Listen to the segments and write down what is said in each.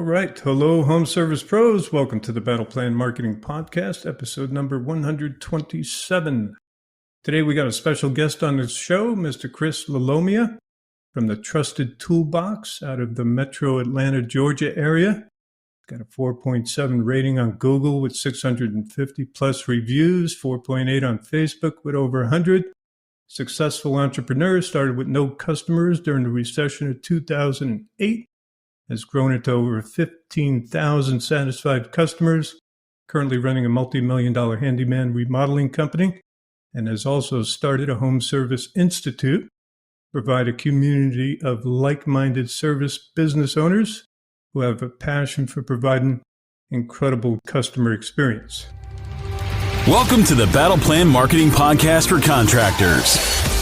right. Hello, home service pros. Welcome to the Battle Plan Marketing Podcast, episode number 127. Today, we got a special guest on the show, Mr. Chris Lalomia from the Trusted Toolbox out of the metro Atlanta, Georgia area. Got a 4.7 rating on Google with 650 plus reviews, 4.8 on Facebook with over 100. Successful entrepreneur, started with no customers during the recession of 2008. Has grown into over 15,000 satisfied customers, currently running a multi-million-dollar handyman remodeling company, and has also started a home service institute, provide a community of like-minded service business owners who have a passion for providing incredible customer experience. Welcome to the Battle Plan Marketing Podcast for contractors.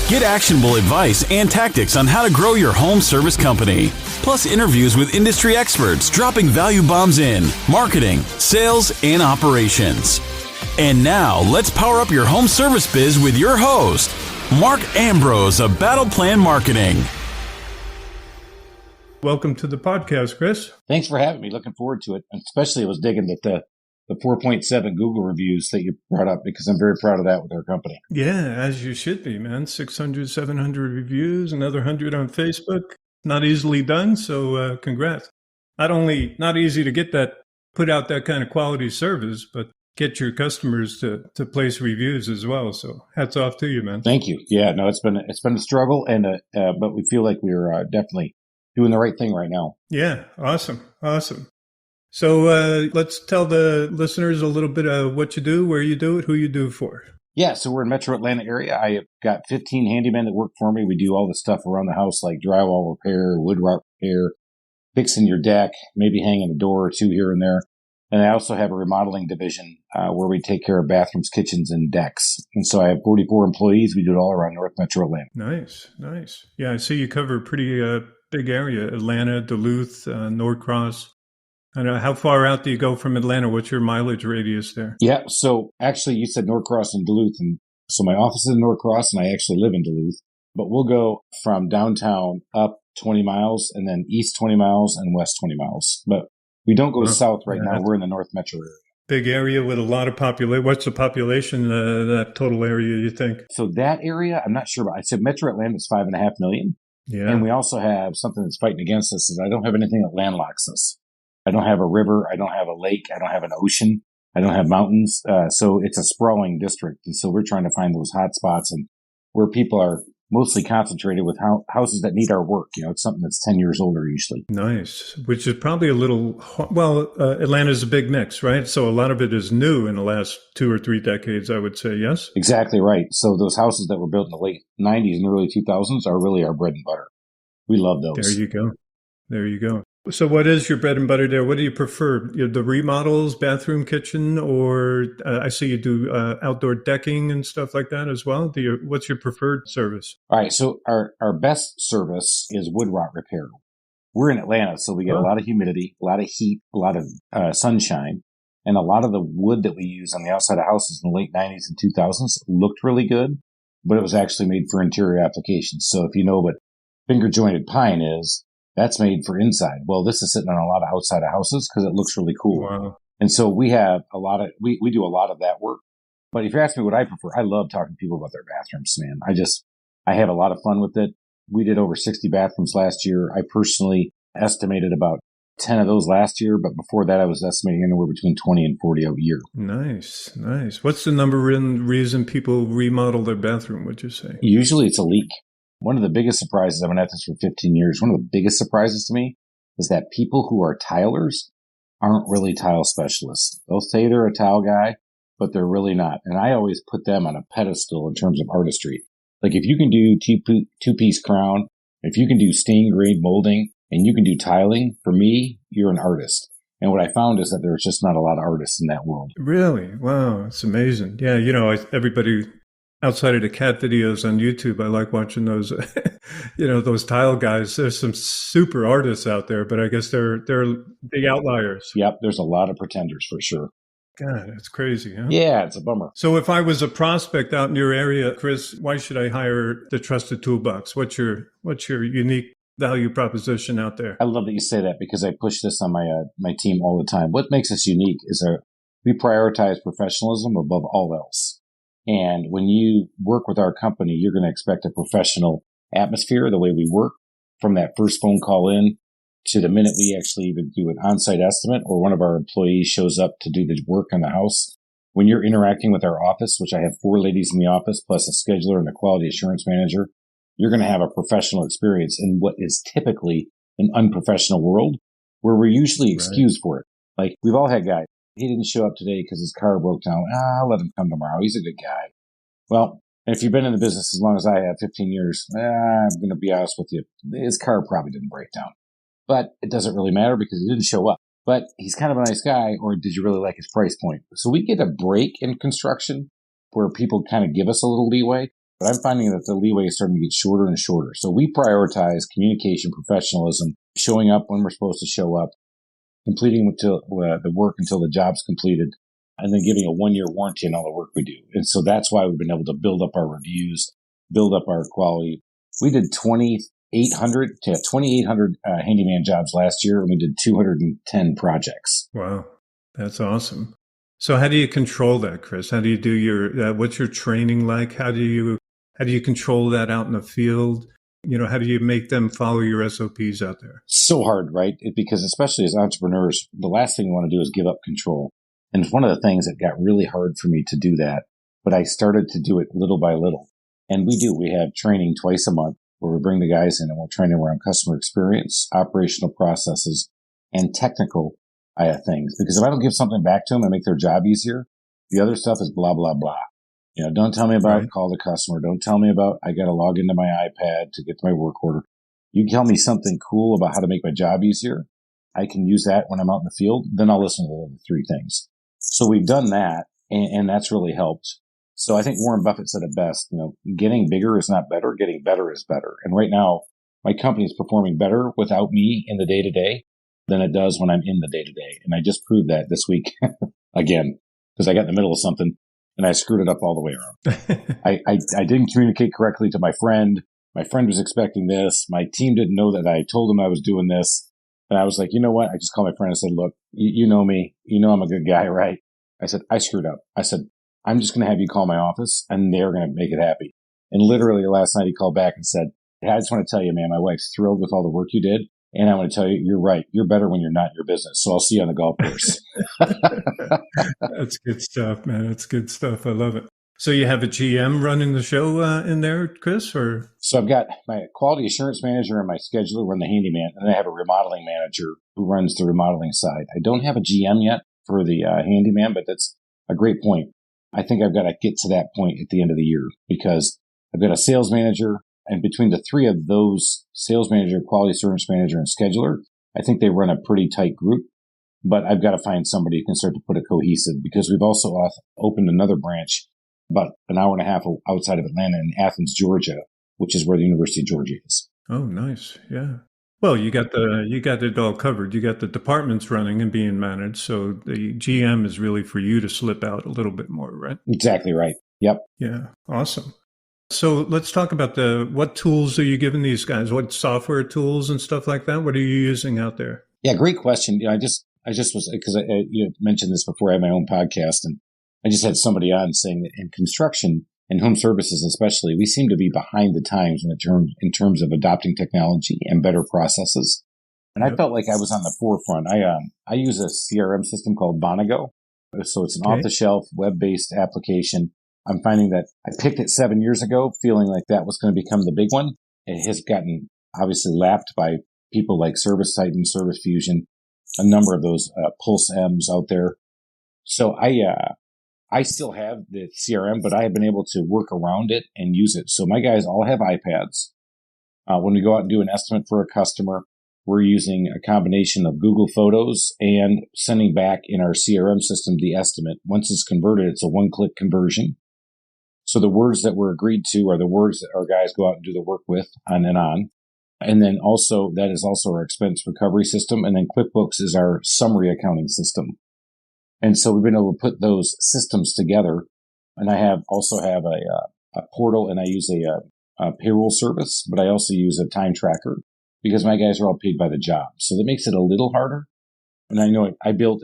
Get actionable advice and tactics on how to grow your home service company. Plus interviews with industry experts dropping value bombs in marketing, sales, and operations. And now, let's power up your home service biz with your host, Mark Ambrose of Battle Plan Marketing. Welcome to the podcast, Chris. Thanks for having me. Looking forward to it. And especially I was digging that the 4.7 Google reviews that you brought up, because I'm very proud of that with our company. Yeah, as you should be, man. 600, 700 reviews, another 100 on Facebook. Not easily done, so congrats. Not easy to get that, put out that kind of quality service, but get your customers to place reviews as well. So hats off to you, man. Thank you. Yeah, no, it's been a struggle, and but we feel like we're definitely doing the right thing right now. Yeah, awesome. So let's tell the listeners a little bit of what you do, where you do it, who you do for. Yeah, so we're in Metro Atlanta area. I have got 15 handymen that work for me. We do all the stuff around the house like drywall repair, woodwork repair, fixing your deck, maybe hanging a door or two here and there. And I also have a remodeling division where we take care of bathrooms, kitchens, and decks. And so I have 44 employees. We do it all around North Metro Atlanta. Nice. Yeah, I see you cover a pretty big area, Atlanta, Duluth, Norcross. I know. How far out do you go from Atlanta? What's your mileage radius there? Yeah. So actually you said Norcross and Duluth. And so my office is in Norcross and I actually live in Duluth, but we'll go from downtown up 20 miles and then east 20 miles and west 20 miles. But we don't go south right now. We're in the North Metro area. Big area with a lot of population. What's the population, that total area, you think? So that area, I'm not sure, but I said Metro Atlanta is 5.5 million. Yeah. And we also have something that's fighting against us is I don't have anything that landlocks us. I don't have a river. I don't have a lake. I don't have an ocean. I don't have mountains. So it's a sprawling district. And so we're trying to find those hot spots and where people are mostly concentrated with houses that need our work. You know, it's something that's 10 years older usually. Nice. Which is probably a little, Atlanta's a big mix, right? So a lot of it is new in the last 2 or 3 decades, I would say, yes? Exactly right. So those houses that were built in the late 90s and early 2000s are really our bread and butter. We love those. There you go. So what is your bread and butter there? What do you prefer? The remodels, bathroom, kitchen, or I see you do outdoor decking and stuff like that as well. What's your preferred service? All right. So our best service is wood rot repair. We're in Atlanta, so we get a lot of humidity, a lot of heat, a lot of sunshine. And a lot of the wood that we use on the outside of houses in the late 90s and 2000s looked really good, but it was actually made for interior applications. So if you know what finger jointed pine is, that's made for inside. Well, this is sitting on a lot of outside of houses because it looks really cool. Wow. And so we have we do a lot of that work. But if you ask me what I prefer, I love talking to people about their bathrooms, man. I have a lot of fun with it. We did over 60 bathrooms last year. I personally estimated about 10 of those last year, but before that I was estimating anywhere between 20 and 40 a year. Nice. What's the number in reason people remodel their bathroom, would you say? Usually it's a leak. One of the biggest surprises, I've been at this for 15 years, one of the biggest surprises to me is that people who are tilers aren't really tile specialists. They'll say they're a tile guy, but they're really not. And I always put them on a pedestal in terms of artistry. Like if you can do two-piece crown, if you can do stained grade molding, and you can do tiling, for me, you're an artist. And what I found is that there's just not a lot of artists in that world. Really? Wow. It's amazing. Yeah. Everybody outside of the cat videos on YouTube, I like watching those, those tile guys. There's some super artists out there, but I guess they're big outliers. Yep. There's a lot of pretenders for sure. God, that's crazy, huh? Yeah, it's a bummer. So if I was a prospect out in your area, Chris, why should I hire the Trusted Toolbox? What's your unique value proposition out there. I love that you say that because I push this on my team all the time. What makes us unique is we prioritize professionalism above all else. And when you work with our company, you're going to expect a professional atmosphere, the way we work, from that first phone call in to the minute we actually even do an on-site estimate or one of our employees shows up to do the work on the house. When you're interacting with our office, which I have 4 ladies in the office, plus a scheduler and a quality assurance manager, you're going to have a professional experience in what is typically an unprofessional world where we're usually excused for it. Like, we've all had guys. He didn't show up today because his car broke down. I'll let him come tomorrow. He's a good guy. Well, if you've been in the business as long as I have, 15 years, I'm going to be honest with you. His car probably didn't break down. But it doesn't really matter because he didn't show up. But he's kind of a nice guy, or did you really like his price point? So we get a break in construction where people kind of give us a little leeway. But I'm finding that the leeway is starting to get shorter and shorter. So we prioritize communication, professionalism, showing up when we're supposed to show up, completing the work until the job's completed, and then giving a 1-year warranty on all the work we do. And so that's why we've been able to build up our reviews, build up our quality. We did 2,800 handyman jobs last year, and we did 210 projects. Wow, that's awesome. So how do you control that, Chris? How do you do your, what's your training like? How do you control that out in the field? You know, how do you make them follow your SOPs out there? So hard, right? Because especially as entrepreneurs, the last thing we want to do is give up control. And it's one of the things that got really hard for me to do that. But I started to do it little by little. And we have training twice a month where we bring the guys in and we'll train them around customer experience, operational processes, and technical things. Because if I don't give something back to them and make their job easier, the other stuff is blah, blah, blah. You know, don't tell me about call the customer. Don't tell me about I got to log into my iPad to get to my work order. You tell me something cool about how to make my job easier. I can use that when I'm out in the field. Then I'll listen to the other 3 things. So we've done that, and that's really helped. So I think Warren Buffett said it best, you know, getting bigger is not better. Getting better is better. And right now, my company is performing better without me in the day-to-day than it does when I'm in the day-to-day. And I just proved that this week again, because I got in the middle of something and I screwed it up all the way around. I didn't communicate correctly to my friend. My friend was expecting this. My team didn't know that I told them I was doing this. And I was like, you know what? I just called my friend and said, look, you know me. You know I'm a good guy, right? I said, I screwed up. I said, I'm just going to have you call my office and they're going to make it happy. And literally last night he called back and said, hey, I just want to tell you, man, my wife's thrilled with all the work you did. And I want to tell you, you're right. You're better when you're not in your business. So I'll see you on the golf course. That's good stuff, man. That's good stuff. I love it. So you have a GM running the show in there, Chris? Or So I've got my quality assurance manager and my scheduler run the handyman. And then I have a remodeling manager who runs the remodeling side. I don't have a GM yet for the handyman, but that's a great point. I think I've got to get to that point at the end of the year because I've got a sales manager. And between the 3 of those, sales manager, quality assurance manager, and scheduler, I think they run a pretty tight group. But I've got to find somebody who can start to put it cohesive because we've also opened another branch about an hour and a half outside of Atlanta in Athens, Georgia, which is where the University of Georgia is. Oh, nice. Yeah. Well, you got it all covered. You got the departments running and being managed. So the GM is really for you to slip out a little bit more, right? Exactly right. Yep. Yeah. Awesome. So let's talk about what tools are you giving these guys? What software tools and stuff like that? What are you using out there? Yeah, great question. You know, I just was, because you mentioned this before I had my own podcast, and I just had somebody on saying that in construction and home services especially, we seem to be behind the times in terms of adopting technology and better processes. And I felt like I was on the forefront. I use a CRM system called Bonago. So it's an off-the-shelf web-based application. I'm finding that I picked it 7 years ago, feeling like that was going to become the big one. It has gotten obviously lapped by people like Service Titan, Service Fusion, a number of those Pulse M's out there. So I still have the CRM, but I have been able to work around it and use it. So my guys all have iPads. When we go out and do an estimate for a customer, we're using a combination of Google Photos and sending back in our CRM system the estimate. Once it's converted, it's a one-click conversion. So the words that were agreed to are the words that our guys go out and do the work with on and on. And then also, that is also our expense recovery system. And then QuickBooks is our summary accounting system. And so we've been able to put those systems together. And I also have a portal, and I use a payroll service, but I also use a time tracker. because my guys are all paid by the job. So that makes it a little harder. And I know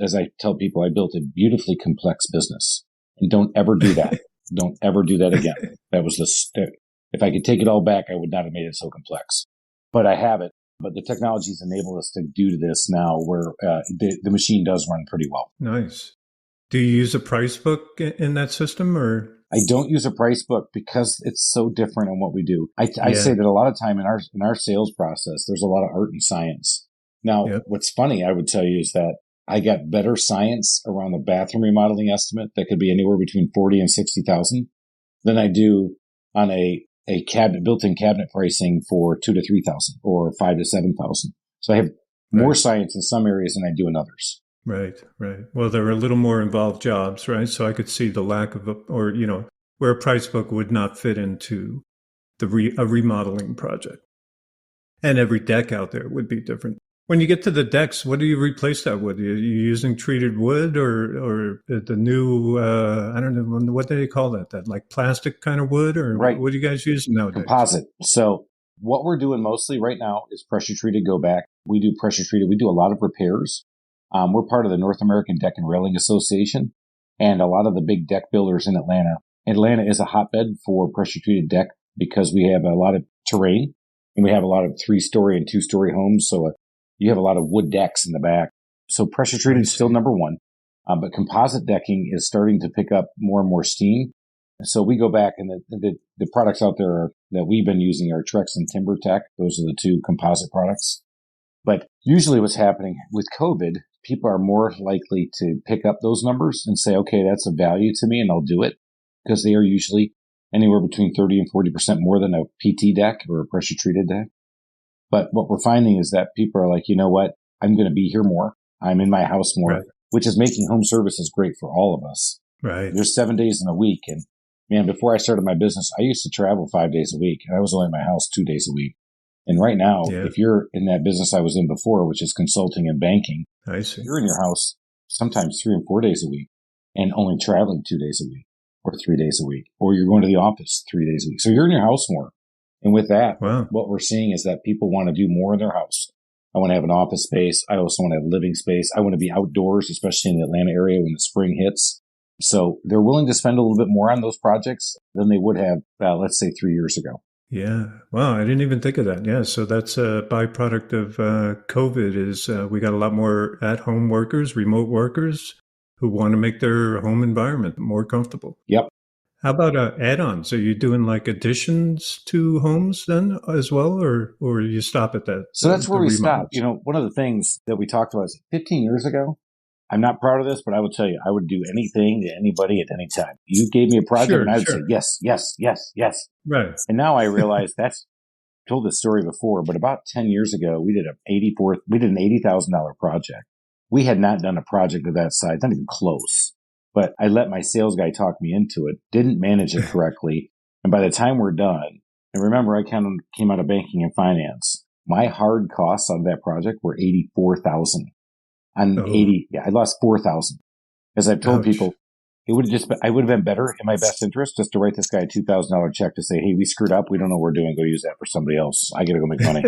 as I tell people, I built a beautifully complex business. And don't ever do that. Don't ever do that again. That was if I could take it all back, I would not have made it so complex. But I have it. But the technology's enabled us to do this now where the machine does run pretty well. Nice. Do you use a price book in that system, or? I don't use a price book because it's so different on what we do. I say that a lot of time in our sales process, there's a lot of art and science. Now, What's funny, I would tell you, is that I got better science around the bathroom remodeling estimate that could be anywhere between 40 and 60,000 than I do on a built-in cabinet pricing for 2 to 3,000 or 5 to 7,000. So I have more science in some areas than I do in others. Right. Well, there are a little more involved jobs, right? So I could see the lack of where a price book would not fit into a remodeling project. And every deck out there would be different. When you get to the decks, what do you replace that with? Are you using treated wood or the new, I don't know, what do they call that? That like plastic kind of wood, or what do you guys use nowadays? Composite. So what we're doing mostly right now is pressure treated go back. We do pressure treated. We do a lot of repairs. We're part of the North American Deck and Railing Association, and a lot of the big deck builders in Atlanta. Atlanta is a hotbed for pressure treated deck because we have a lot of terrain and we have a lot of 3-story and 2-story homes. So you have a lot of wood decks in the back. So pressure treated is still number one, but composite decking is starting to pick up more and more steam. So we go back, and the products out there that we've been using are Trex and TimberTech. Those are the two composite products. But usually what's happening with COVID, people are more likely to pick up those numbers and say, okay, that's a value to me and I'll do it, because they are usually anywhere between 30 and 40% more than a PT deck or a pressure treated deck. But what we're finding is that people are like, you know what? I'm going to be here more. I'm in my house more, which is making home services great for all of us. Right. There's 7 days in a week. And man, before I started my business, I used to travel 5 days a week, and I was only in my house 2 days a week. And right now, if you're in that business I was in before, which is consulting and banking, you're in your house sometimes 3 and 4 days a week and only traveling 2 days a week or 3 days a week, or you're going to the office 3 days a week. So you're in your house more. And with that, what we're seeing is that people want to do more in their house. I want to have an office space. I also want to have living space. I want to be outdoors, especially in the Atlanta area when the spring hits. So they're willing to spend a little bit more on those projects than they would have, let's say, 3 years ago. Yeah. Wow. I didn't even think of that. Yeah. So that's a byproduct of COVID is we got a lot more at-home workers, remote workers who want to make their home environment more comfortable. Yep. How about add-ons? Are you doing like additions to homes then as well, or you stop at that? So that's where we stopped. You know, one of the things that we talked about is 15 years ago, I'm not proud of this, but I will tell you, I would do anything to anybody at any time. You gave me a project and I would say, yes, yes, yes, yes. Right. And now I realize I told this story before, but about 10 years ago, we did an $80,000 project. We had not done a project of that size, not even close. But I let my sales guy talk me into it, didn't manage it correctly. And by the time we're done, and remember, I kind of came out of banking and finance. My hard costs on that project were $84,000. I lost $4,000. As I've told people, I would have been better in my best interest just to write this guy a $2,000 check to say, hey, we screwed up. We don't know what we're doing. Go use that for somebody else. I got to go make money.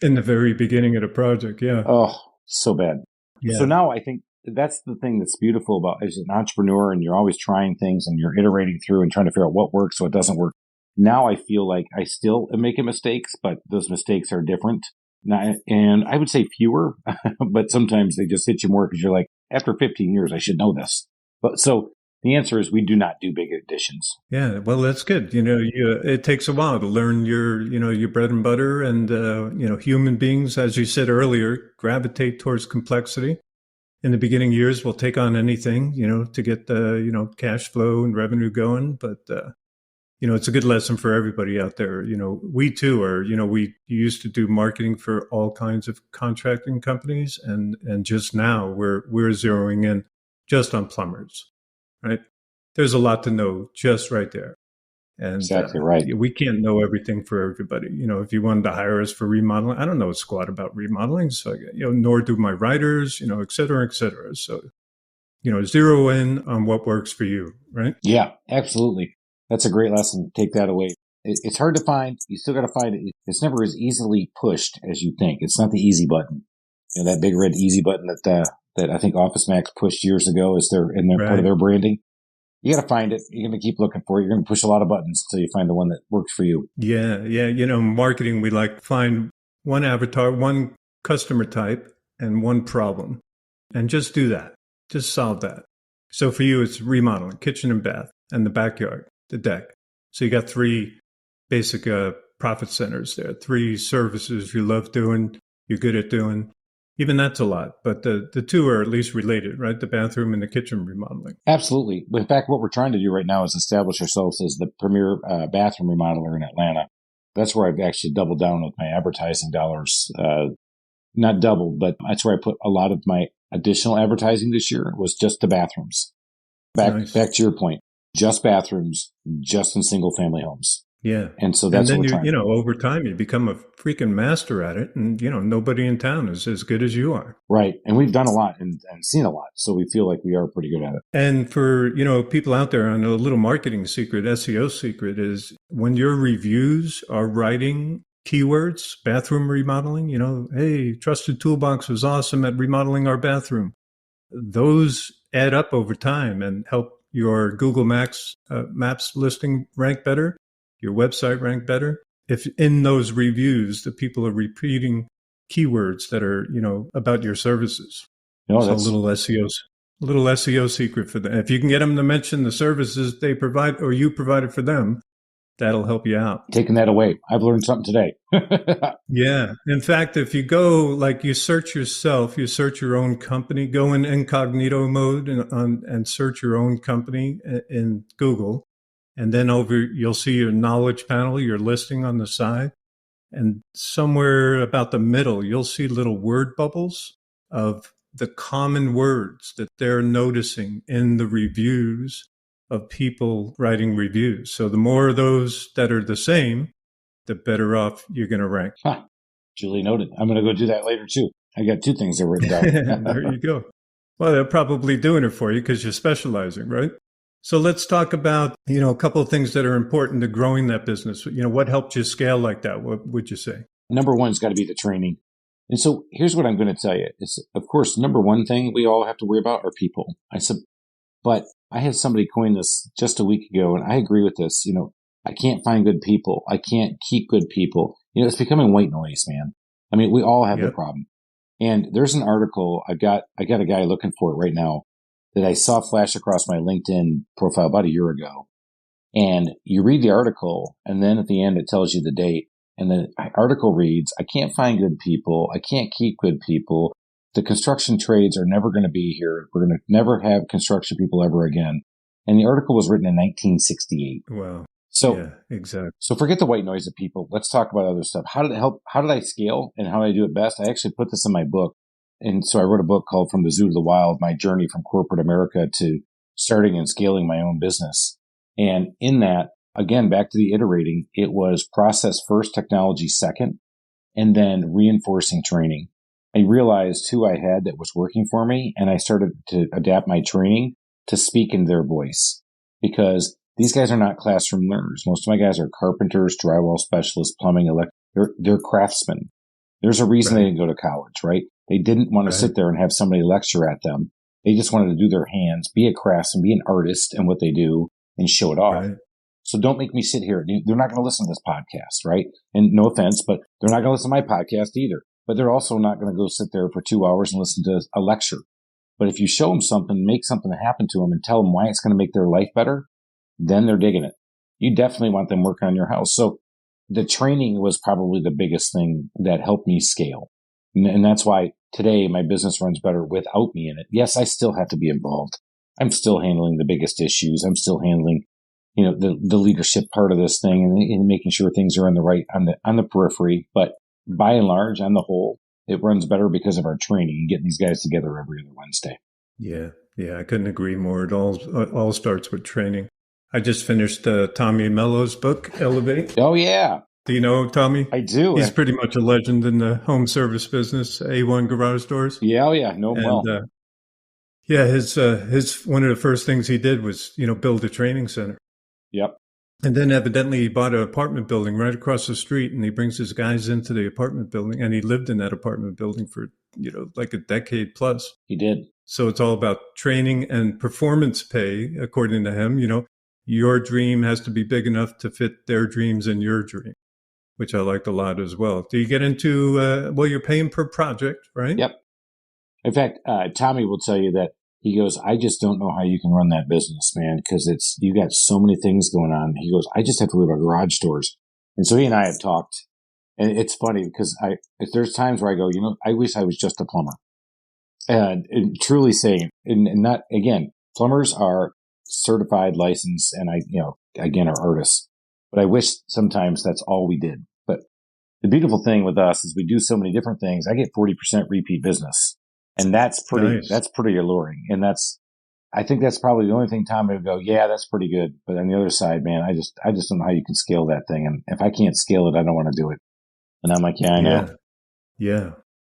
In the very beginning of the project. Yeah. Oh, so bad. Yeah. So now I think that's the thing that's beautiful about as an entrepreneur, and you're always trying things and you're iterating through and trying to figure out what works, what doesn't work. Now I feel like I still am making mistakes, but those mistakes are different. And I would say fewer, but sometimes they just hit you more because you're like, after 15 years, I should know this. But so the answer is we do not do big additions. Yeah, well, that's good. You know, it takes a while to learn your bread and butter, and human beings, as you said earlier, gravitate towards complexity. In the beginning years, we'll take on anything, to get the, cash flow and revenue going. But, it's a good lesson for everybody out there. We too are, we used to do marketing for all kinds of contracting companies. And just now we're zeroing in just on plumbers, right? There's a lot to know just right there. And exactly right. We can't know everything for everybody. If you wanted to hire us for remodeling, I don't know a squat about remodeling. So, nor do my writers, et cetera, et cetera. So, zero in on what works for you, right? Yeah, absolutely. That's a great lesson. Take that away. It's hard to find. You still got to find it. It's never as easily pushed as you think. It's not the easy button. That big red easy button that I think Office Max pushed years ago is their part of their branding. You got to find it. You're going to keep looking for it. You're going to push a lot of buttons until you find the one that works for you. Yeah. Marketing, we like find one avatar, one customer type, and one problem, and just do that. Just solve that. So for you, it's remodeling, kitchen and bath, and the backyard, the deck. So you got 3 basic profit centers there, 3 services you love doing, you're good at doing. Even that's a lot, but the 2 are at least related, right? The bathroom and the kitchen remodeling. Absolutely. In fact, what we're trying to do right now is establish ourselves as the premier bathroom remodeler in Atlanta. That's where I've actually doubled down with my advertising dollars. Not doubled, but that's where I put a lot of my additional advertising this year was just the bathrooms. Back to your point, just bathrooms, just in single family homes. Yeah. And so that's and then what we're trying. Over time, you become a freaking master at it. And, nobody in town is as good as you are. Right. And we've done a lot and seen a lot. So we feel like we are pretty good at it. And for, people out there, on a little marketing secret, SEO secret is when your reviews are writing keywords, bathroom remodeling, hey, Trusted Toolbox was awesome at remodeling our bathroom. Those add up over time and help your Google Maps listing rank better. Your website rank better if in those reviews the people are repeating keywords that are about your services. So that's a little SEO secret for them. If you can get them to mention the services they provide or you provided for them, that'll help you out. Taking that away, I've learned something today. Yeah. In fact, if you go you search yourself, you search your own company, go in incognito mode and search your own company in Google. And then you'll see your knowledge panel, your listing on the side. And somewhere about the middle, you'll see little word bubbles of the common words that they're noticing in the reviews of people writing reviews. So the more of those that are the same, the better off you're going to rank. Duly noted. I'm going to go do that later too. I got 2 things that are written down. There you go. Well, they're probably doing it for you because you're specializing, right? So let's talk about, a couple of things that are important to growing that business. What helped you scale like that? What would you say? Number 1 has got to be the training. And so here's what I'm going to tell you. Is, of course, number 1 thing we all have to worry about are people. I said, but I had somebody coin this just a week ago, and I agree with this. I can't find good people. I can't keep good people. It's becoming white noise, man. I mean, we all have the problem. And there's an article I got a guy looking for it right now that I saw flash across my LinkedIn profile about a year ago. And you read the article, and then at the end, it tells you the date. And the article reads, I can't find good people. I can't keep good people. The construction trades are never going to be here. We're going to never have construction people ever again. And the article was written in 1968. Wow. So, yeah, exactly. So forget the white noise of people. Let's talk about other stuff. How did it help? How did I scale and how did I do it best? I actually put this in my book. And so I wrote a book called From the Zoo to the Wild, My Journey from Corporate America to Starting and Scaling My Own Business. And in that, again, back to the iterating, it was process first, technology second, and then reinforcing training. I realized who I had that was working for me, and I started to adapt my training to speak in their voice because these guys are not classroom learners. Most of my guys are carpenters, drywall specialists, plumbing, they're craftsmen. There's a reason they didn't go to college, right? They didn't want to sit there and have somebody lecture at them. They just wanted to do their hands, be a craftsman, be an artist in what they do and show it off. Right. So don't make me sit here. They're not going to listen to this podcast, right? And no offense, but they're not going to listen to my podcast either. But they're also not going to go sit there for 2 hours and listen to a lecture. But if you show them something, make something happen to them and tell them why it's going to make their life better, then they're digging it. You definitely want them working on your house. So the training was probably the biggest thing that helped me scale. And that's why today my business runs better without me in it. Yes, I still have to be involved. I'm still handling the biggest issues. I'm still handling, the leadership part of this thing and making sure things are on the periphery. But by and large, on the whole, it runs better because of our training and getting these guys together every other Wednesday. Yeah. I couldn't agree more. It all starts with training. I just finished Tommy Mello's book, Elevate. Oh, yeah. Do you know Tommy? I do. He's pretty much a legend in the home service business, A1 garage doors. Yeah, know him well. His one of the first things he did was, build a training center. Yep. And then evidently he bought an apartment building right across the street, and he brings his guys into the apartment building, and he lived in that apartment building for, like a decade plus. He did. So it's all about training and performance pay, according to him. Your dream has to be big enough to fit their dreams and your dream, which I liked a lot as well. Do you get into, you're paying per project, right? Yep. In fact, Tommy will tell you that he goes, I just don't know how you can run that business, man, because you got so many things going on. He goes, I just have to worry about garage doors. And so he and I have talked, and it's funny because there's times where I go, I wish I was just a plumber. And truly saying, and not, again, plumbers are certified, licensed, and again, are artists. But I wish sometimes that's all we did. But the beautiful thing with us is we do so many different things. I get 40% repeat business. And that's pretty alluring. And I think that's probably the only thing Tommy would go, yeah, that's pretty good. But on the other side, man, I just don't know how you can scale that thing. And if I can't scale it, I don't want to do it. And I'm like, yeah, I know. Yeah.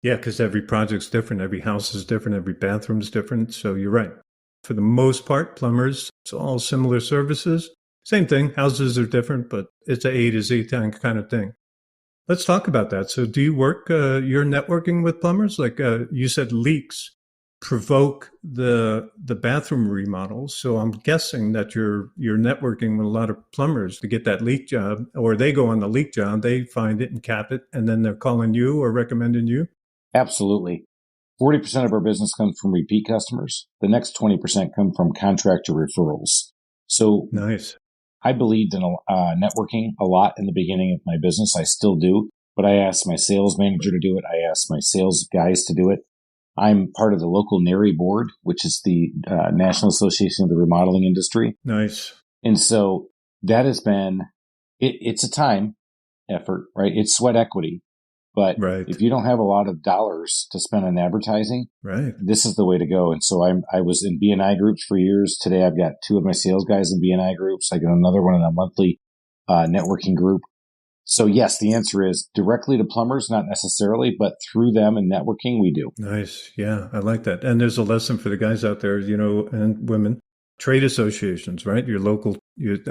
Yeah. Because every project's different. Every house is different. Every bathroom's different. So you're right. For the most part, plumbers, it's all similar services. Same thing. Houses are different, but it's a A to Z kind of thing. Let's talk about that. So do you work, you're networking with plumbers? Like you said, leaks provoke the bathroom remodels. So I'm guessing that you're networking with a lot of plumbers to get that leak job, or they go on the leak job, they find it and cap it, and then they're calling you or recommending you? Absolutely. 40% of our business comes from repeat customers. The next 20% come from contractor referrals. So nice. I believed in networking a lot in the beginning of my business. I still do, but I asked my sales manager to do it. I asked my sales guys to do it. I'm part of the local NARI board, which is the National Association of the Remodeling Industry. Nice. And so that has been, it's a time effort, right? It's sweat equity. But if you don't have a lot of dollars to spend on advertising, this is the way to go. And so I was in BNI groups for years. Today, I've got 2 of my sales guys in BNI groups. I got another one in a monthly networking group. So yes, the answer is directly to plumbers, not necessarily, but through them and networking, we do. Nice. Yeah, I like that. And there's a lesson for the guys out there, and women. Trade associations, right? Your local.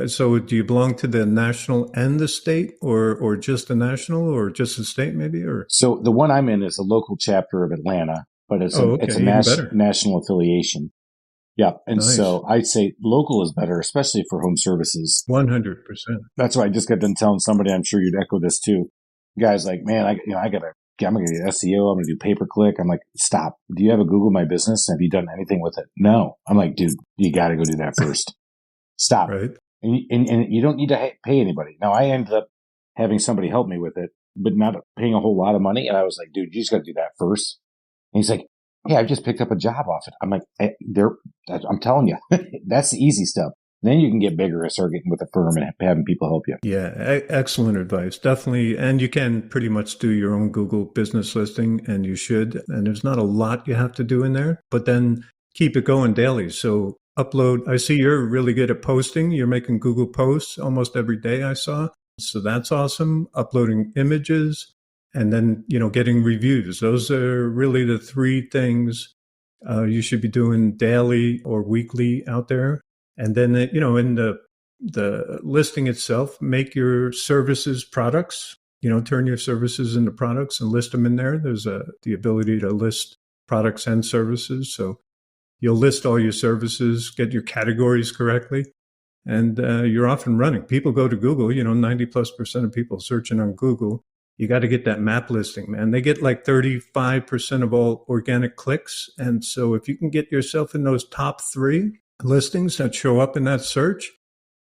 So do you belong to the national and the state, or just the national, or just the state maybe? Or so the one I'm in is a local chapter of Atlanta, but it's a national affiliation. Yeah. And so I'd say local is better, especially for home services. 100%. That's why I just got done telling somebody, I'm sure you'd echo this too. Guys like, man, I'm going to get SEO. I'm going to do pay-per-click. I'm like, stop. Do you have a Google My Business? Have you done anything with it? No. I'm like, dude, you got to go do that first. Stop. Right. And you don't need to pay anybody. Now I ended up having somebody help me with it, but not paying a whole lot of money. And I was like, dude, you just got to do that first. And he's like, yeah, I just picked up a job off it. I'm like, I'm telling you, that's the easy stuff. Then you can get bigger and start getting with a firm and having people help you. Yeah, excellent advice. Definitely. And you can pretty much do your own Google business listing, and you should. And there's not a lot you have to do in there, but then keep it going daily. So upload. I see you're really good at posting. You're making Google posts almost every day, I saw. So that's awesome. Uploading images and then, getting reviews. Those are really the 3 things you should be doing daily or weekly out there. And then, in the listing itself, make your services products, turn your services into products and list them in there. There's the ability to list products and services. So you'll list all your services, get your categories correctly, and you're off and running. People go to Google, 90+% of people searching on Google. You got to get that map listing, man. They get like 35% of all organic clicks. And so if you can get yourself in those top 3 listings that show up in that search,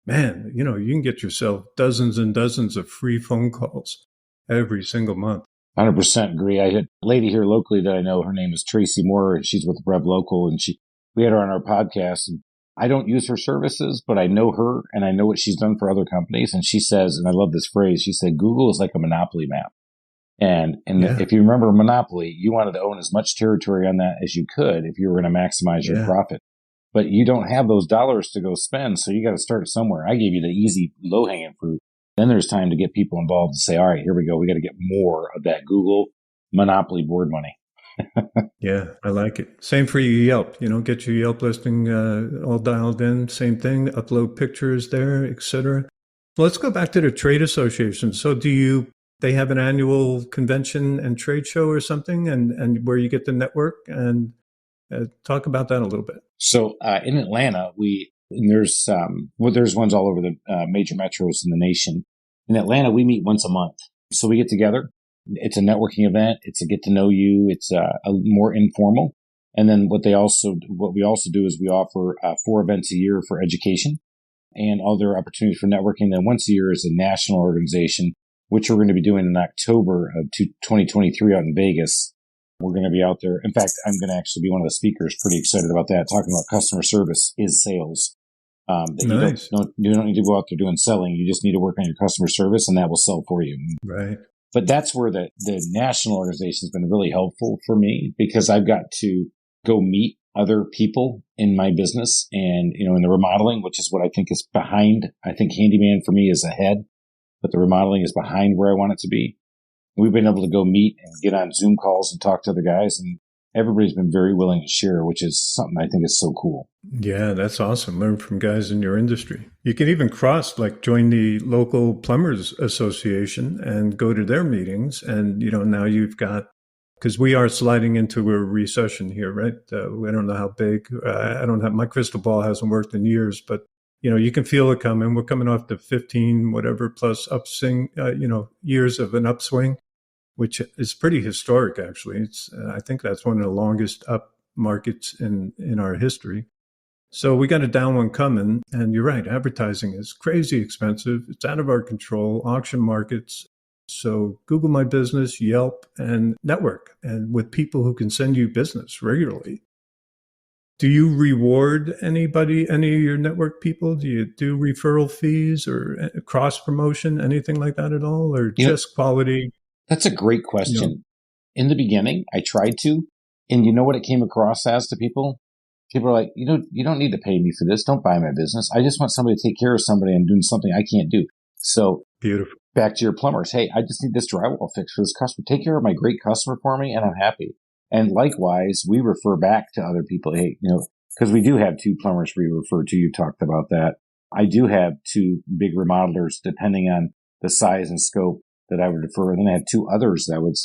man, you can get yourself dozens and dozens of free phone calls every single month. 100% agree. I had a lady here locally that I know. Her name is Tracy Moore, and she's with Rev Local, and we had her on our podcast. And I don't use her services, but I know her and I know what she's done for other companies. And she says, and I love this phrase, she said, Google is like a monopoly map. And if you remember Monopoly, you wanted to own as much territory on that as you could if you were going to maximize your profit. But you don't have those dollars to go spend, so you got to start somewhere. I gave you the easy, low-hanging fruit. Then there's time to get people involved and say, all right, here we go. We got to get more of that Google Monopoly board money. Yeah, I like it. Same for your Yelp. Get your Yelp listing all dialed in. Same thing. Upload pictures there, etc. Well, let's go back to the trade association. So they have an annual convention and trade show or something, and where you get to network and talk about that a little bit. So in Atlanta, there's ones all over the major metros in the nation. In Atlanta, we meet once a month. So we get together. It's a networking event. It's a get to know you. It's a more informal. And then what we also do is we offer 4 events a year for education and other opportunities for networking. Then once a year is a national organization, which we're going to be doing in October of 2023 out in Vegas. We're going to be out there. In fact, I'm going to actually be one of the speakers. Pretty excited about that. Talking about customer service is sales. Nice. You don't need to go out there doing selling. You just need to work on your customer service, and that will sell for you. Right. But that's where the national organization has been really helpful for me, because I've got to go meet other people in my business and, in the remodeling, which is what I think is behind. I think handyman for me is ahead, but the remodeling is behind where I want it to be. We've been able to go meet and get on Zoom calls and talk to other guys, and everybody's been very willing to share, which is something I think is so cool. Yeah, that's awesome. Learn from guys in your industry. You can even join the local plumbers association and go to their meetings. And, now you've got, because we are sliding into a recession here, right? We don't know how big. My crystal ball hasn't worked in years, but you can feel it coming. We're coming off the 15 whatever plus upswing, years of an upswing, which is pretty historic, actually. I think that's one of the longest up markets in our history. So we got a down one coming, and you're right. Advertising is crazy expensive. It's out of our control. Auction markets. So Google My Business, Yelp, and network, and with people who can send you business regularly. Do you reward any of your network people? Do you do referral fees or cross promotion, anything like that at all, or just quality? That's a great question. In the beginning, I tried to, and you know what it came across as to people? People are like, you don't need to pay me for this. Don't buy my business. I just want somebody to take care of somebody and doing something I can't do. So beautiful. Back to your plumbers. Hey, I just need this drywall fixed for this customer. Take care of my great customer for me, and I'm happy. And likewise, we refer back to other people. Hey, because we do have 2 plumbers we refer to. You talked about that. I do have 2 big remodelers, depending on the size and scope that I would refer. And then I have 2 others that I would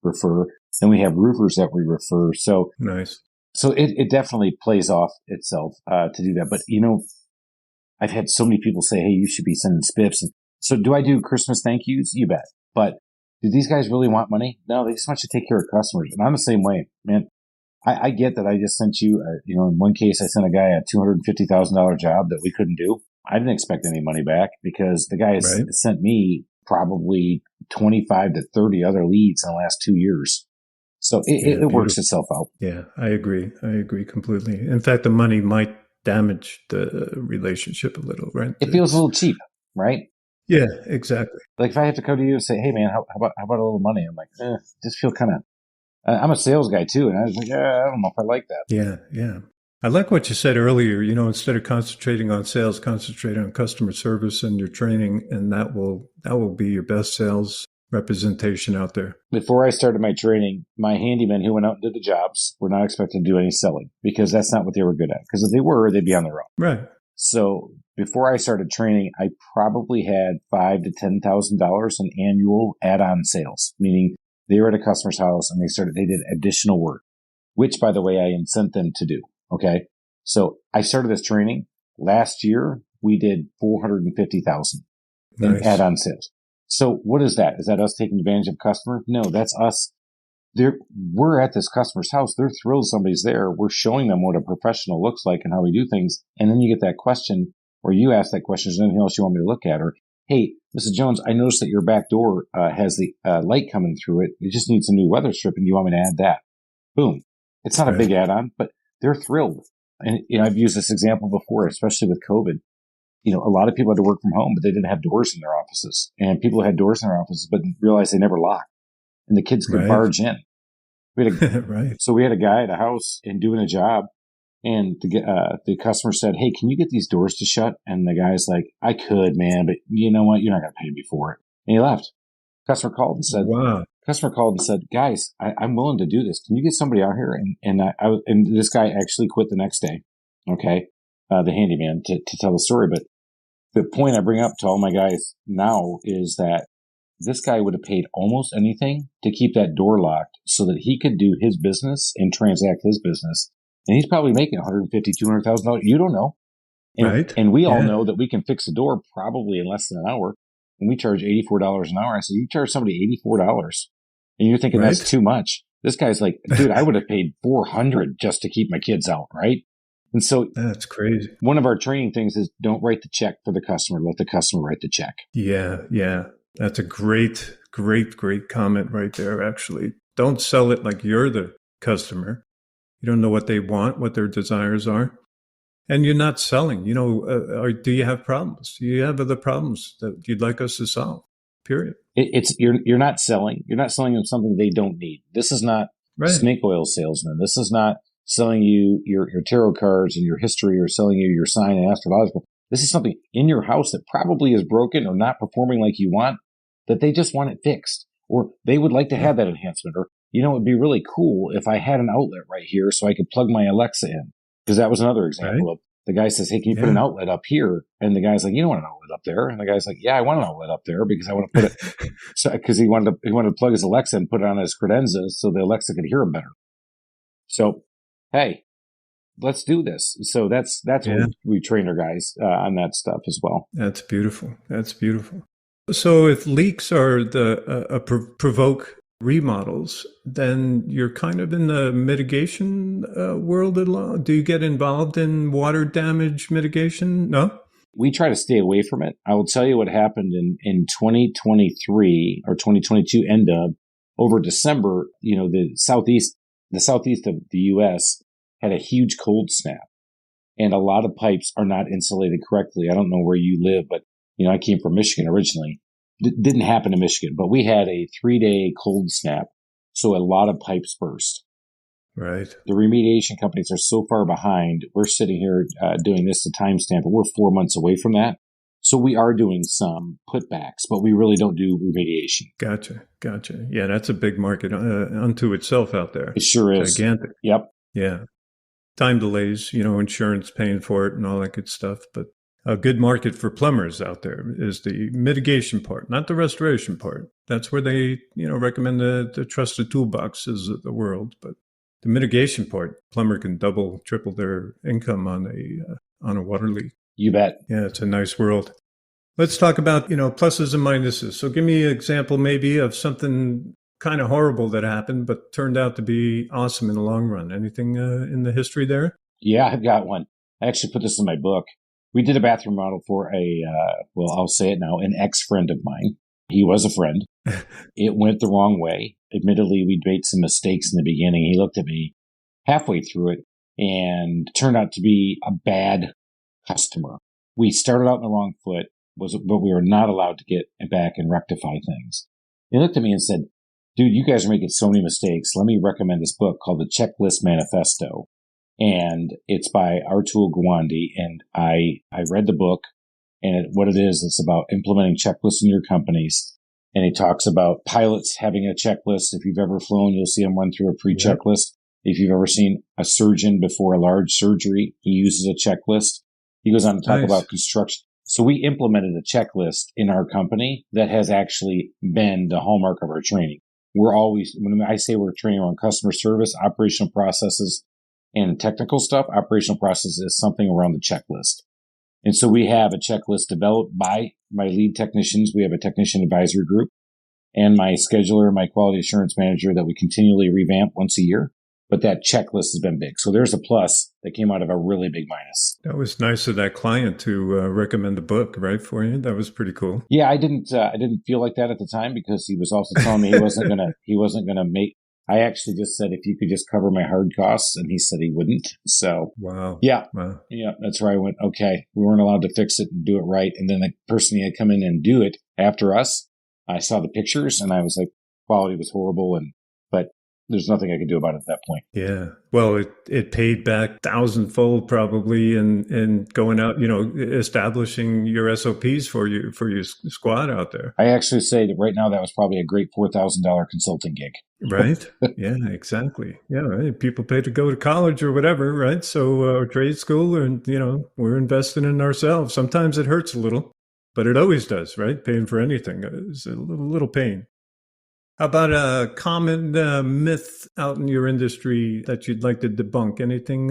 refer. Then we have roofers that we refer. So nice. So it definitely plays off itself to do that. But, I've had so many people say, hey, you should be sending spiffs. So do I do Christmas thank yous? You bet. But do these guys really want money? No, they just want you to take care of customers. And I'm the same way, man. I get that I just sent you, in one case, I sent a guy a $250,000 job that we couldn't do. I didn't expect any money back because the guy has sent me probably 25 to 30 other leads in the last 2 years. So it works itself out. Yeah, I agree. I agree completely. In fact, the money might damage the relationship a little, right? It feels a little cheap, right? Yeah, exactly. Like if I have to come to you and say, hey, man, how about a little money? I'm like, just feel kind of, I'm a sales guy too. And I was like, I don't know if I like that. Yeah. I like what you said earlier, instead of concentrating on sales, concentrate on customer service and your training. And that will be your best sales representation out there. Before I started my training, my handymen who went out and did the jobs were not expected to do any selling because that's not what they were good at. Because if they were, they'd be on their own. Right. So before I started training, I probably had $5,000 to $10,000 in annual add-on sales, meaning they were at a customer's house and they did additional work, which, by the way, I incent them to do. Okay. So I started this training last year. We did $450,000 in add-on sales. So what is that? Is that us taking advantage of customers? No, that's us. We're at this customer's house. They're thrilled somebody's there. We're showing them what a professional looks like and how we do things. And then you get that question, or you ask that question, is there anything else you want me to look at? Or, hey, Mrs. Jones, I noticed that your back door has the light coming through it. It just needs a new weather strip, and you want me to add that? Boom. It's not a big add-on, but they're thrilled. And I've used this example before, especially with COVID. A lot of people had to work from home, but they didn't have doors in their offices. And people had doors in their offices, but realized they never locked. And the kids could barge in. So we had a guy at a house and doing a job. And the customer said, hey, can you get these doors to shut? And the guy's like, I could, man, but you know what? You're not going to pay me for it. And he left. Customer called and said, guys, I'm willing to do this. Can you get somebody out here? And this guy actually quit the next day. Okay. The handyman to tell the story. But The point I bring up to all my guys now is that this guy would have paid almost anything to keep that door locked so that he could do his business and transact his business. And he's probably making $150,000, $200,000. You don't know. Right. And we all know that we can fix a door probably in less than an hour. And we charge $84 an hour. I said, you charge somebody $84. And you're thinking that's too much. This guy's like, dude, I would have paid $400 just to keep my kids out, right? And so that's crazy. One of our training things is don't write the check for the customer. Let the customer write the check. Yeah. That's a great comment right there, actually. Don't sell it like you're the customer. You don't know what they want, what their desires are. And you're not selling. Or do you have problems? Do you have other problems that you'd like us to solve? Period. You're not selling. You're not selling them something they don't need. This is not snake oil salesman. This is not selling you your tarot cards and your history, or selling you your sign and astrological. This is something in your house that probably is broken or not performing like you want, that they just want it fixed, or they would like to have that enhancement. Or, it'd be really cool if I had an outlet right here so I could plug my Alexa in. Because that was another example of the guy says, hey, can you put an outlet up here? And the guy's like, you don't want an outlet up there. And the guy's like, yeah, I want an outlet up there because I want to put it, because he wanted to plug his Alexa and put it on his credenza so the Alexa could hear him better. So, hey, let's do this. So that's what we train our guys on that stuff as well. That's beautiful. So if leaks are provoke remodels, then you're kind of in the mitigation world at law. Do you get involved in water damage mitigation? No? We try to stay away from it. I will tell you what happened in 2023 or 2022 end of over December. The southeast of the U.S. had a huge cold snap, and a lot of pipes are not insulated correctly. I don't know where you live, but I came from Michigan originally. Didn't happen in Michigan, but we had a 3-day cold snap. So a lot of pipes burst. Right. The remediation companies are so far behind. We're sitting here doing this to timestamp, but we're 4 months away from that. So we are doing some putbacks, but we really don't do remediation. Gotcha. Yeah, that's a big market unto itself out there. It sure is. Gigantic. Yep. Yeah. Time delays, insurance paying for it and all that good stuff. But a good market for plumbers out there is the mitigation part, not the restoration part. That's where they, recommend the Trusted Toolboxes of the world. But the mitigation part, plumber can double, triple their income on a water leak. You bet. Yeah, it's a nice world. Let's talk about, pluses and minuses. So give me an example maybe of something kind of horrible that happened, but turned out to be awesome in the long run. Anything in the history there? Yeah, I've got one. I actually put this in my book. We did a bathroom model for I'll say it now, an ex-friend of mine. He was a friend. It went the wrong way. Admittedly, we'd made some mistakes in the beginning. He looked at me halfway through it and turned out to be a bad customer. We started out on the wrong foot, but we were not allowed to get back and rectify things. He looked at me and said, dude, you guys are making so many mistakes. Let me recommend this book called The Checklist Manifesto. And it's by Artul Gawande. And I read the book, and what it is, it's about implementing checklists in your companies. And he talks about pilots having a checklist. If you've ever flown, you'll see them run through a pre-checklist. If you've ever seen a surgeon before a large surgery, he uses a checklist. He goes on to talk about construction. So we implemented a checklist in our company that has actually been the hallmark of our training. We're always, when I say we're training on customer service, operational processes, and technical stuff, operational process is something around the checklist. And so we have a checklist developed by my lead technicians. We have a technician advisory group and my scheduler, my quality assurance manager that we continually revamp once a year. But that checklist has been big. So there's a plus that came out of a really big minus. That was nice of that client to recommend the book, right, for you. That was pretty cool. Yeah, I didn't feel like that at the time because he was also telling me he wasn't gonna make. I actually just said, if you could just cover my hard costs, and he said he wouldn't. So, wow. Yeah, that's where I went, okay, we weren't allowed to fix it and do it right. And then the person who had come in and do it after us, I saw the pictures and I was like, quality was horrible. But there's nothing I could do about it at that point. Yeah. Well, it paid back thousandfold probably and going out, establishing your SOPs for your squad out there. I actually say that right now that was probably a great $4,000 consulting gig. Right. Yeah, exactly. Yeah. Right. People pay to go to college or whatever, right? So trade school, and we're investing in ourselves. Sometimes it hurts a little, but it always does, right? Paying for anything is a little pain. How about a common myth out in your industry that you'd like to debunk? Anything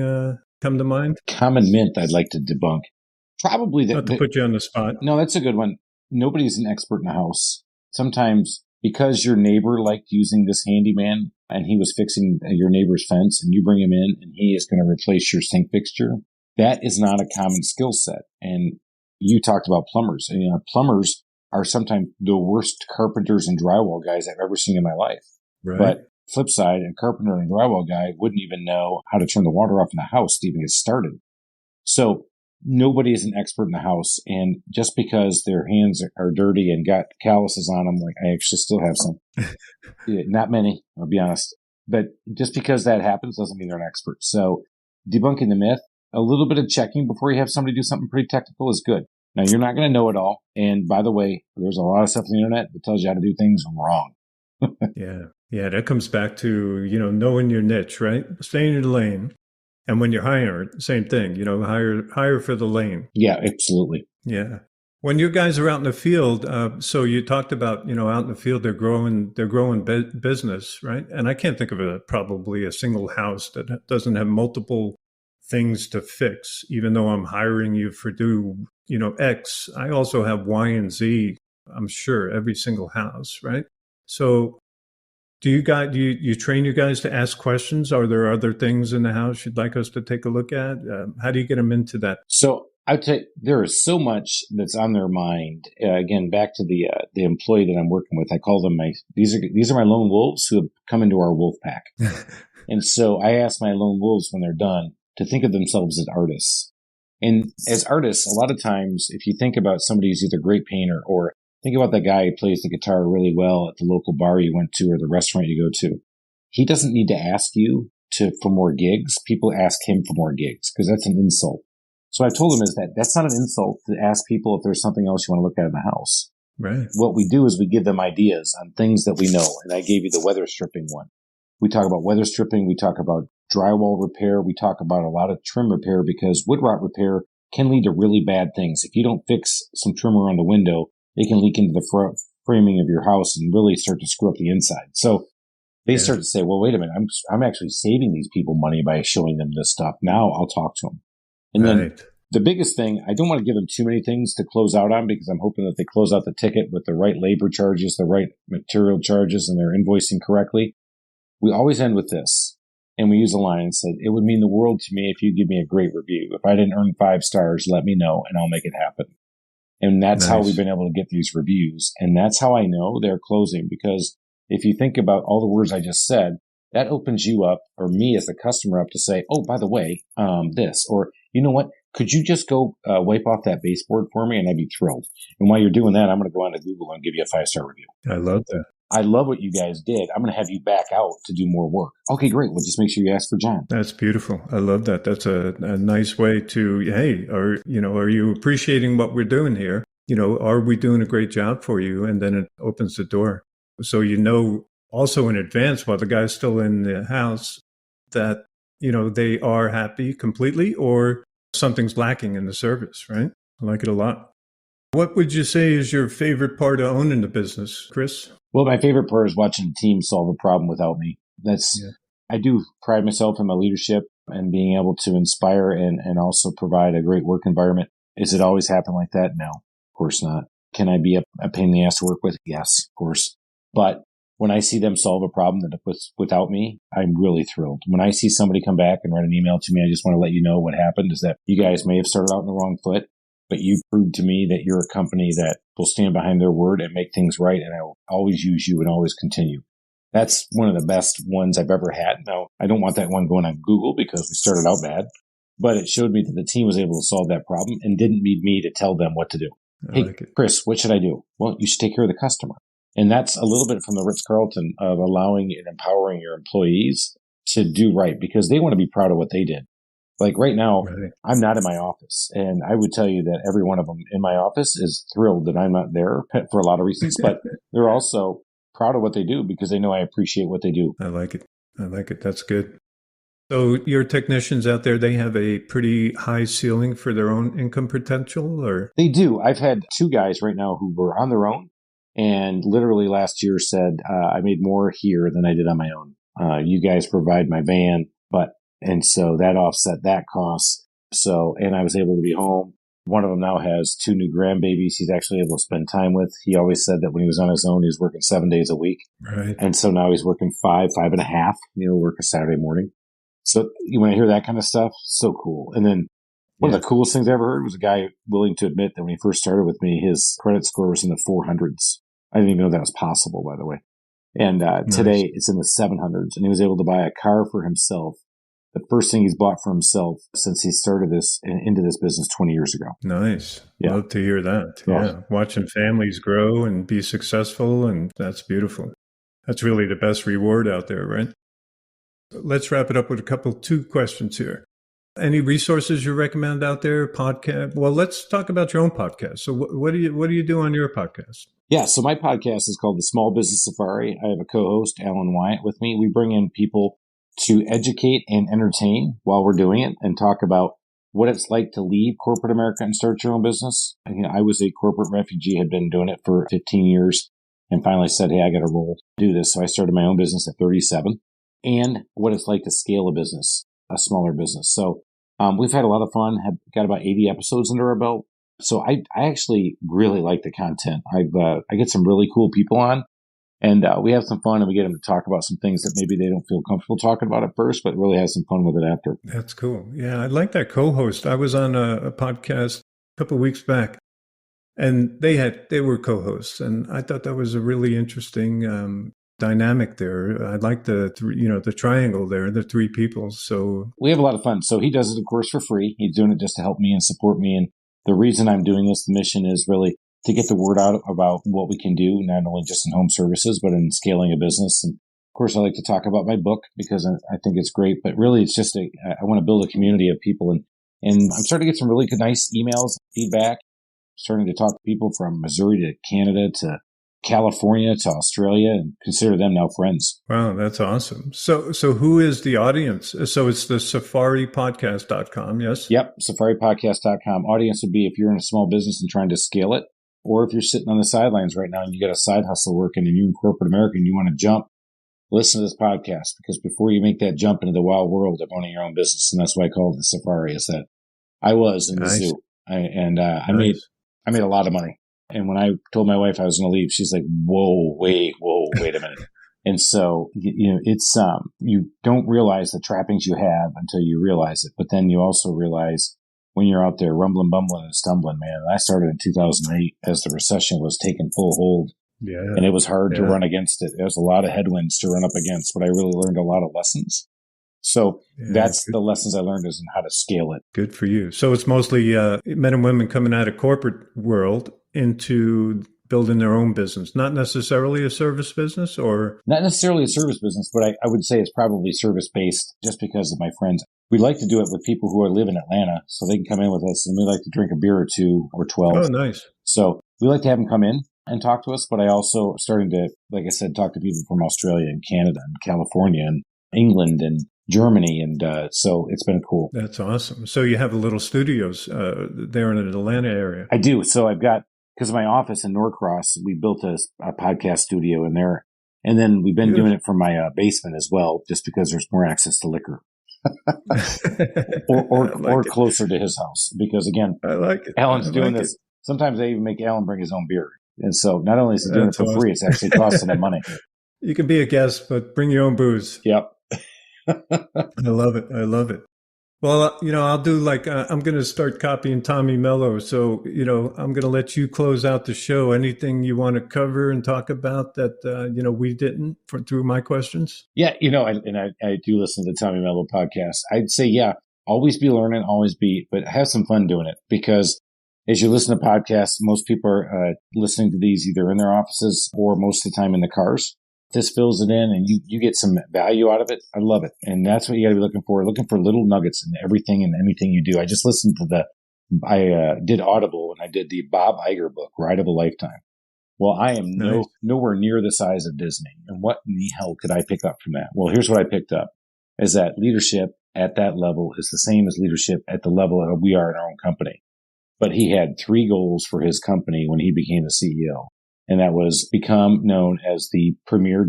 come to mind? Common myth I'd like to debunk. Probably that. Not to put you on the spot. No, that's a good one. Nobody's an expert in the house. Sometimes because your neighbor liked using this handyman and he was fixing your neighbor's fence and you bring him in and he is going to replace your sink fixture, that is not a common skill set. And you talked about plumbers. And, plumbers are sometimes the worst carpenters and drywall guys I've ever seen in my life. Right. But flip side, a carpenter and drywall guy wouldn't even know how to turn the water off in the house to even get started. So nobody is an expert in the house. And just because their hands are dirty and got calluses on them, like I actually still have some, not many, I'll be honest. But just because that happens doesn't mean they're an expert. So debunking the myth, a little bit of checking before you have somebody do something pretty technical is good. Now, you're not going to know it all. And by the way, there's a lot of stuff on the internet that tells you how to do things wrong. Yeah. Yeah. That comes back to, knowing your niche, right? Stay in your lane. And when you're hiring, same thing, hire for the lane. Yeah, absolutely. Yeah. When you guys are out in the field, so you talked about, out in the field, they're growing business, right? And I can't think of probably a single house that doesn't have multiple things to fix, even though I'm hiring you for X, I also have Y and Z, I'm sure, every single house, right? So do you train you guys to ask questions? Are there other things in the house you'd like us to take a look at? How do you get them into that? So I'd say there is so much that's on their mind. Again, back to the employee that I'm working with, I call them these are my lone wolves who have come into our wolf pack. And so I ask my lone wolves when they're done to think of themselves as artists. And as artists, a lot of times, if you think about somebody who's either a great painter or think about that guy who plays the guitar really well at the local bar you went to or the restaurant you go to, he doesn't need to ask you for more gigs. People ask him for more gigs because that's an insult. So I told him that's not an insult to ask people if there's something else you want to look at in the house. Right. What we do is we give them ideas on things that we know. And I gave you the weather stripping one. We talk about weather stripping. We talk about drywall repair. We talk about a lot of trim repair because wood rot repair can lead to really bad things. If you don't fix some trim around the window, it can leak into the framing of your house and really start to screw up the inside. So they start to say, well, wait a minute, I'm actually saving these people money by showing them this stuff. Now I'll talk to them. And then the biggest thing, I don't want to give them too many things to close out on because I'm hoping that they close out the ticket with the right labor charges, the right material charges, and they're invoicing correctly. We always end with this. And we use a line and said, it would mean the world to me if you give me a great review. If I didn't earn 5 stars, let me know and I'll make it happen. And that's how we've been able to get these reviews. And that's how I know they're closing, because if you think about all the words I just said, that opens you up, or me as the customer up, to say, oh, by the way, this, or you know what? Could you just go wipe off that baseboard for me? And I'd be thrilled. And while you're doing that, I'm going to go onto Google and give you a 5-star review. I love that. I love what you guys did. I'm going to have you back out to do more work. Okay, great. Well, just make sure you ask for John. That's beautiful. I love that. That's a nice way to, hey, are you appreciating what we're doing here? Are we doing a great job for you? And then it opens the door. So, also in advance while the guy's still in the house that, they are happy completely or something's lacking in the service, right? I like it a lot. What would you say is your favorite part of owning the business, Chris? Well, my favorite part is watching a team solve a problem without me. I do pride myself in my leadership and being able to inspire and also provide a great work environment. Is it always happen like that? No, of course not. Can I be a pain in the ass to work with? Yes, of course. But when I see them solve a problem that was without me, I'm really thrilled. When I see somebody come back and write an email to me, I just want to let you know what happened is that you guys may have started out on the wrong foot, but you proved to me that you're a company that will stand behind their word and make things right. And I will always use you and always continue. That's one of the best ones I've ever had. Now, I don't want that one going on Google because we started out bad, but it showed me that the team was able to solve that problem and didn't need me to tell them what to do. Hey, Chris, what should I do? Well, you should take care of the customer. And that's a little bit from the Ritz-Carlton of allowing and empowering your employees to do right because they want to be proud of what they did. Like right now, Right. I'm not in my office. And I would tell you that every one of them in my office is thrilled that I'm not there for a lot of reasons, but they're also proud of what they do because they know I appreciate what they do. I like it. I like it. That's good. So your technicians out there, they have a pretty high ceiling for their own income potential, or? They do. I've had 2 guys right now who were on their own and literally last year said, I made more here than I did on my own. You guys provide my van, and so that offset that cost. So, and I was able to be home. One of them now has 2 new grandbabies he's actually able to spend time with. He always said that when he was on his own, he was working 7 days a week. Right. And so now he's working 5 and a half, work a Saturday morning. So when I hear that kind of stuff, so cool. And then one of the coolest things I ever heard was a guy willing to admit that when he first started with me, his credit score was in the 400s. I didn't even know that was possible, by the way. And today it's in the 700s. And he was able to buy a car for himself. The first thing he's bought for himself since he started into this business 20 years ago. Nice. Yeah. Love to hear that. Oh. Yeah. Watching families grow and be successful. And that's beautiful. That's really the best reward out there, right? Let's wrap it up with 2 questions here. Any resources you recommend out there? Podcast? Well, let's talk about your own podcast. So what do you do on your podcast? Yeah. So my podcast is called The Small Business Safari. I have a co-host, Alan Wyatt, with me. We bring in people to educate and entertain while we're doing it and talk about what it's like to leave corporate America and start your own business. I was a corporate refugee, had been doing it for 15 years and finally said, hey, I got to roll, do this. So I started my own business at 37 and what it's like to scale a business, a smaller business. So we've had a lot of fun, have got about 80 episodes under our belt. So I actually really like the content. I get some really cool people on. And we have some fun and we get them to talk about some things that maybe they don't feel comfortable talking about at first, but really have some fun with it after. That's cool. Yeah, I like that co-host. I was on a podcast a couple of weeks back and they were co-hosts. And I thought that was a really interesting dynamic there. I like the triangle there, the 3 people. So we have a lot of fun. So he does it, of course, for free. He's doing it just to help me and support me. And the reason I'm doing this, the mission is really to get the word out about what we can do, not only just in home services, but in scaling a business. And of course, I like to talk about my book because I think it's great, but really it's just I want to build a community of people. And I'm starting to get some really good, nice emails, feedback, starting to talk to people from Missouri to Canada to California to Australia and consider them now friends. Wow, that's awesome. So who is the audience? So it's the safaripodcast.com, yes? Yep, safaripodcast.com. Audience would be if you're in a small business and trying to scale it, or if you're sitting on the sidelines right now and you got a side hustle working and you're in corporate America and you want to jump, listen to this podcast because before you make that jump into the wild world of owning your own business, and that's why I call it the safari, is that I was in the zoo I made a lot of money. And when I told my wife I was going to leave, she's like, wait a minute. And so, it's, you don't realize the trappings you have until you realize it. But then you also realize when you're out there rumbling, bumbling, and stumbling, man. And I started in 2008 as the recession was taking full hold. Yeah. And it was hard to run against it. There was a lot of headwinds to run up against, but I really learned a lot of lessons. So that's the lessons I learned is in how to scale it. Good for you. So it's mostly men and women coming out of corporate world into building their own business, not necessarily a service business or? Not necessarily a service business, but I would say it's probably service-based just because of my friends. We like to do it with people who live in Atlanta so they can come in with us and we like to drink a beer or 2 or 12. Oh, nice. So we like to have them come in and talk to us, but I also starting to, like I said, talk to people from Australia and Canada and California and England and Germany. And so it's been cool. That's awesome. So you have a little studios there in the Atlanta area. I do. So I've got, because of my office in Norcross, we built a podcast studio in there. And then we've been doing it from my basement as well, just because there's more access to liquor. or closer to his house. Because again, I like it. Alan's doing this. Sometimes they even make Alan bring his own beer. And so not only is he doing it for free, it's actually costing him money. You can be a guest, but bring your own booze. Yep. I love it. I love it. Well, I'll do I'm going to start copying Tommy Mello. So, I'm going to let you close out the show. Anything you want to cover and talk about that, we didn't through my questions? Yeah. I do listen to the Tommy Mello podcast. I'd say, always be learning, but have some fun doing it because as you listen to podcasts, most people are listening to these either in their offices or most of the time in the cars. This fills it in and you get some value out of it. I love it. And that's what you got to be looking for little nuggets in everything and anything you do. I just listened to I did Audible and I did the Bob Iger book, Ride of a Lifetime. Well, I am nowhere near the size of Disney. And what in the hell could I pick up from that? Well, here's what I picked up is that leadership at that level is the same as leadership at the level that we are in our own company. But he had 3 goals for his company when he became the CEO. And that was become known as the premier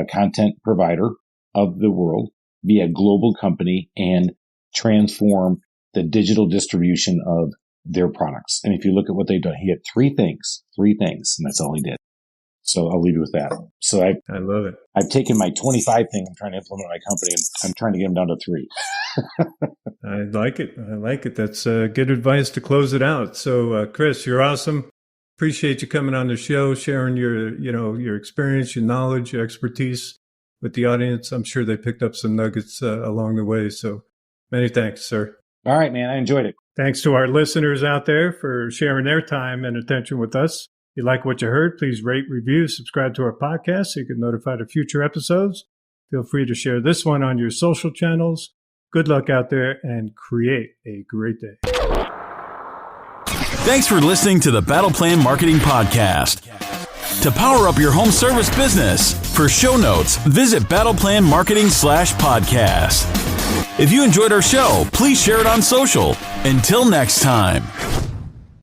content provider of the world, be a global company, and transform the digital distribution of their products. And if you look at what they've done, he had 3 things, and that's all he did. So I'll leave you with that. So I love it. I've taken my 25 thing I'm trying to implement in my company, and I'm trying to get them down to 3. I like it. That's good advice to close it out. So, Chris, you're awesome. Appreciate you coming on the show, sharing your experience, your knowledge, your expertise with the audience. I'm sure they picked up some nuggets along the way. So many thanks, sir. All right, man. I enjoyed it. Thanks to our listeners out there for sharing their time and attention with us. If you like what you heard, please rate, review, subscribe to our podcast so you get notified of future episodes. Feel free to share this one on your social channels. Good luck out there and create a great day. Thanks for listening to the Battle Plan Marketing Podcast. To power up your home service business, for show notes, visit battleplanmarketing.com/podcast. If you enjoyed our show, please share it on social. Until next time.